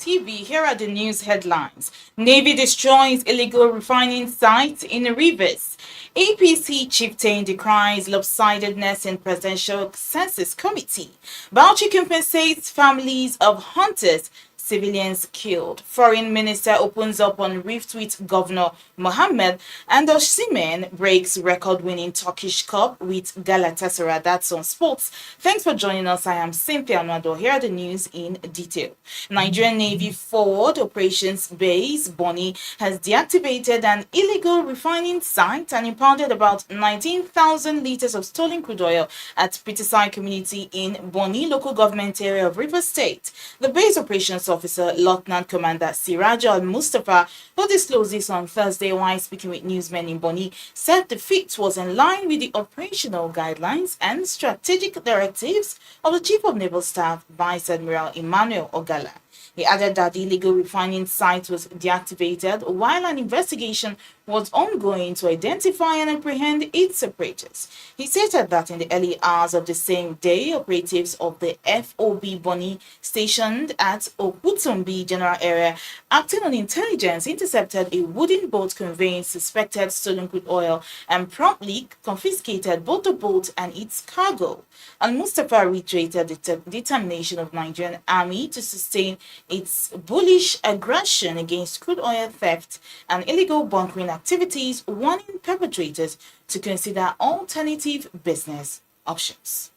TV. Here are the news headlines. Navy destroys illegal refining site in Rivers. APC chieftain decries lopsidedness in presidential census committee. Bauchi compensates families of hunters, civilians killed. Foreign minister opens up on rift with Governor Mohammed, and Osimhen breaks record-winning Turkish Cup with Galatasaray. That's on sports. Thanks for joining us. I am Cynthia Nwado. Here are the news in detail. Nigerian Navy Forward Operations Base, Bonny, has deactivated an illegal refining site and impounded about 19,000 litres of stolen crude oil at Peterside Community in Bonny local government area of Rivers State. The base operations officer, Lieutenant Commander Siraj Al-Mustafa, who disclosed this on Thursday while speaking with newsmen in Bonny, said the feat was in line with the operational guidelines and strategic directives of the Chief of Naval Staff, Vice Admiral Emmanuel Ogala. He added that the illegal refining site was deactivated while an investigation was ongoing to identify and apprehend its operators. He stated that in the early hours of the same day, operatives of the FOB Bonny stationed at Okutumbi General Area, acting on intelligence, intercepted a wooden boat conveying suspected stolen crude oil and promptly confiscated both the boat and its cargo. Al-Mustafa reiterated the determination of Nigerian Army to sustain its bullish aggression against crude oil theft and illegal bunkering activities, warning perpetrators to consider alternative business options.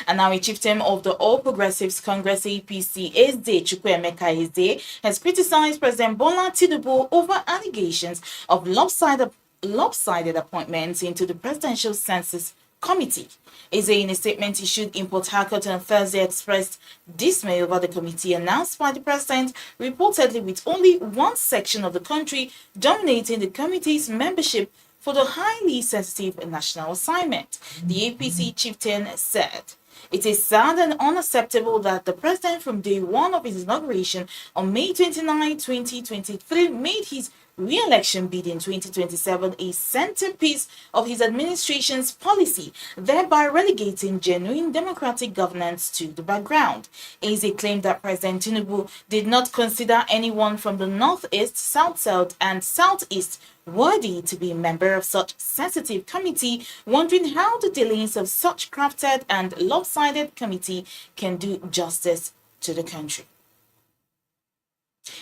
And now a chieftain of the All Progressives Congress APC, SD Chukwuemeka Eze, has criticized President Bola Tinubu over allegations of lopsided appointments into the Presidential Census Committee. Eze, in a statement issued in Port Harcourt on Thursday, expressed dismay over the committee announced by the president, reportedly with only one section of the country dominating the committee's membership for the highly sensitive national assignment. The APC chieftain said, "It is sad and unacceptable that the president from day one of his inauguration on May 29, 2023 made his re-election bid in 2027 a centerpiece of his administration's policy, thereby relegating genuine democratic governance to the background." Eze claimed that President Tinubu did not consider anyone from the Northeast, South-South, and Southeast worthy to be a member of such sensitive committee, wondering how the dealings of such crafted and lopsided committee can do justice to the country.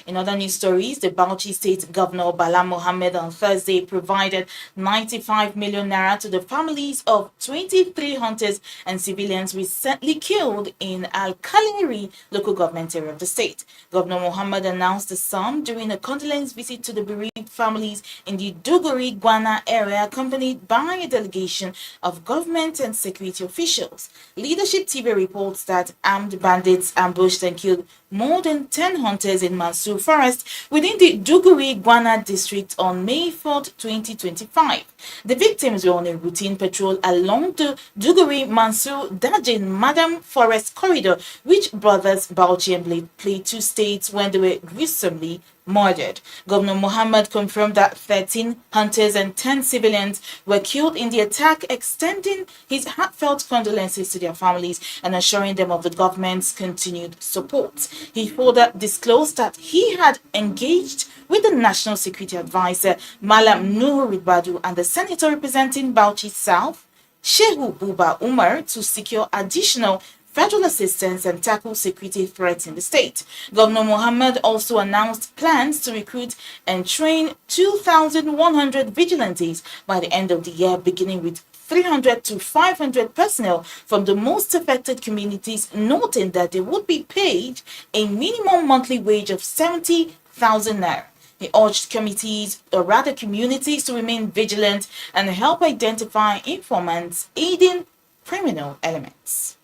In other news stories, the Bauchi State Governor Bala Mohammed on Thursday provided 95 million naira to the families of 23 hunters and civilians recently killed in Al-Kaleri local government area of the state. Governor Mohammed announced the sum during a condolence visit to the bereaved families in the Duguri Gwana area, accompanied by a delegation of government and security officials. Leadership TV reports that armed bandits ambushed and killed more than 10 hunters in Mansour Forest within the Duguri Gwana district on May 4, 2025. The victims were on a routine patrol along the Duguri-Mansour Dajin Madam Forest corridor, which brothers Bauchi and Plateau states when they were gruesomely murdered. Governor Mohammed confirmed that 13 hunters and 10 civilians were killed in the attack, extending his heartfelt condolences to their families and assuring them of the government's continued support. He further disclosed that he had engaged with the National Security Advisor, Malam Nuhu Ribadu, and the senator representing Bauchi South, Shehu Buba Umar, to secure additional federal assistance and tackle security threats in the state. Governor Mohammed also announced plans to recruit and train 2,100 vigilantes by the end of the year, beginning with 300 to 500 personnel from the most affected communities, noting that they would be paid a minimum monthly wage of 70,000 naira. He urged communities to remain vigilant and help identify informants aiding criminal elements.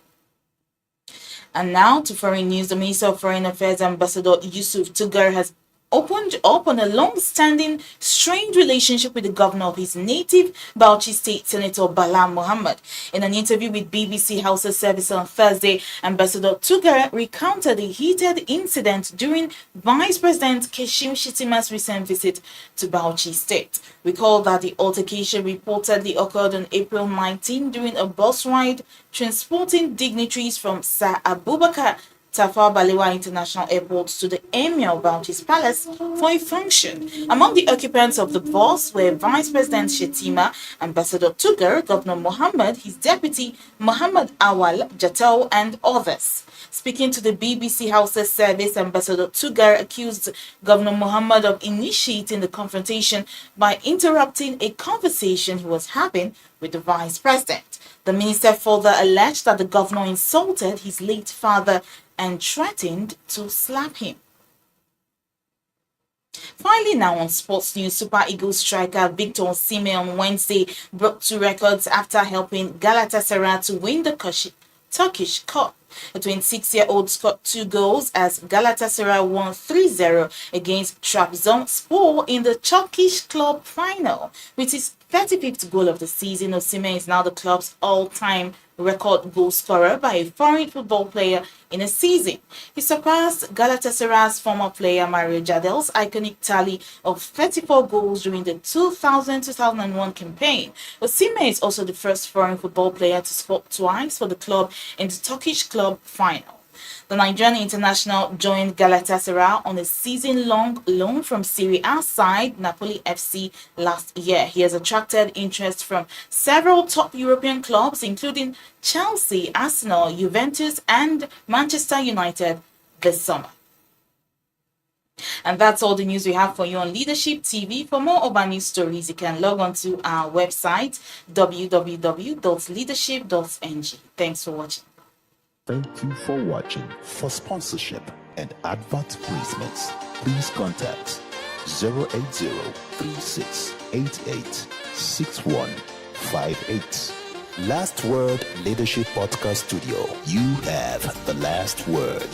And now to foreign news. The Minister of Foreign Affairs Ambassador Yusuf Tugar has opened up on a long-standing strained relationship with the governor of his native Bauchi State, Senator Bala Mohammed. In an interview with BBC Hausa Service on Thursday, Ambassador Tugar recounted a heated incident during Vice President Kashim Shettima's recent visit to Bauchi State. Recall that the altercation reportedly occurred on April 19 during a bus ride transporting dignitaries from Sir Abubakar Tafawa Balewa International Airport to the Emir of Bauchi's palace for a function. Among the occupants of the bus were Vice President Shettima, Ambassador Tugar, Governor Mohammed, his deputy Muhammad Awal Jatau, and others. Speaking to the BBC Hausa Service, Ambassador Tugar accused Governor Mohammed of initiating the confrontation by interrupting a conversation he was having with the Vice President. The minister further alleged that the governor insulted his late father and threatened to slap him. Finally, now on sports news, Super Eagles striker Victor Osimhen on Wednesday broke 2 records after helping Galatasaray to win the Turkish Cup. The 26-year-old scored 2 goals as Galatasaray won 3-0 against Trabzonspor in the Turkish club final. With his 35th goal of the season, Osimhen is now the club's all-time record goal scorer by a foreign football player in a season. He surpassed Galatasaray's former player Mario Jardel's iconic tally of 34 goals during the 2000-2001 campaign. Osimhen is also the first foreign football player to score twice for the club in the Turkish club final. The Nigerian international joined Galatasaray on a season-long loan from Serie A side Napoli FC last year. He has attracted interest from several top European clubs, including Chelsea, Arsenal, Juventus, and Manchester United this summer. And that's all the news we have for you on Leadership TV. For more urban news stories, you can log on to our website, www.leadership.ng. Thanks for watching. Thank you for watching. For sponsorship and advert placements, please contact 080-3688-6158. Last Word Leadership Podcast Studio. You have the last word.